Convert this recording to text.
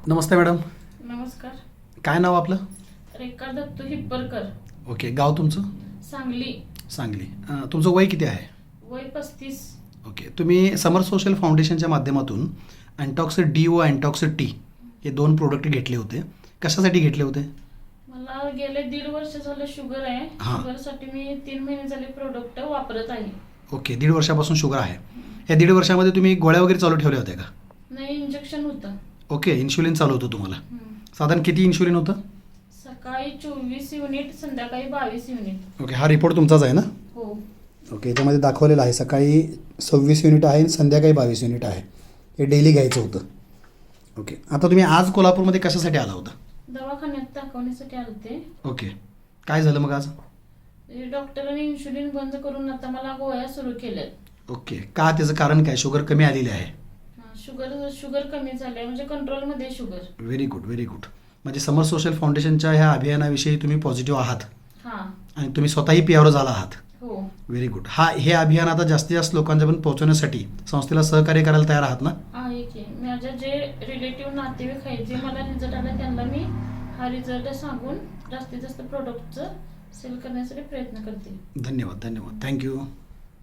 नमस्ते madam. नमस्कार. काय नाव आपलं? रेखा दत्तू हिप्परकर. ओके. गाव तुमचं? सांगली. सांगली. तुमचं वय किती आहे? वय 35. ओके. तुम्ही समर सोशल फाउंडेशनच्या माध्यमातून अँटॉक्सिड डी व अँटॉक्सिड टी हे 2 प्रोडक्ट घेतले होते. कशासाठी घेतले होते? मला गेले 1.5 वर्ष झालं शुगर आहे. हां. शुगरसाठी मी 3 महिने झाले प्रोडक्ट वापरत आहे. ओके. 1.5 वर्षापासून शुगर आहे. या 1.5 वर्षामध्ये तुम्ही गोळ्या वगैरे चालू ठेवल्या होत्या का? नाही, इंजेक्शन होतं. ओके. इन्शुलिन चालू होतं तुम्हाला. साधारण किती इन्शुलिन होतं? सकाळी 24 युनिट, संध्याकाळी 22 युनिट. ओके. हा रिपोर्ट तुमचाच आहे ना? हो. ओके. याच्यामध्ये दाखवलेलं आहे सकाळी 26 युनिट आहे आणि संध्याकाळी 22 युनिट आहे. हे डेली घ्यायचं होतं. ओके. आता तुम्ही आज कोल्हापूरमध्ये कशासाठी आला होता? दवाखान्यात दाखवण्यासाठी आलते. ओके. काय झालं मग आज? डॉक्टरांनी इन्शुलिन बंद करून आता मला गोळ्या सुरू केल्यात. ओके. का? त्याचं कारण काय? शुगर कमी आलेली आहे. शुगर कमी झाली म्हणजे कंट्रोलमध्ये sugar. Very good, very good. म्हणजे समर सोशल फाउंडेशनच्या ह्या अभियानाविषयी तुम्ही पॉझिटिव्ह आहात हां. आणि तुम्ही स्वतःही पियावर झाला आहात. हो. Very good. हे अभियान आता जास्तीत जास्त लोकांच्यापर्यंत पोहोचवण्यासाठी संस्थेला सहकार्य करायला तयार आहात ना? आहे की माझ्या जे रिलेटिव्ह नातेवाईक आहेत, जे मला रिझल्ट आला त्यांना मी हा रिझल्ट सांगून जास्तीत जास्त प्रोडक्टचं सेल करण्यासाठी प्रयत्न करते. धन्यवाद, धन्यवाद. थँक्यू.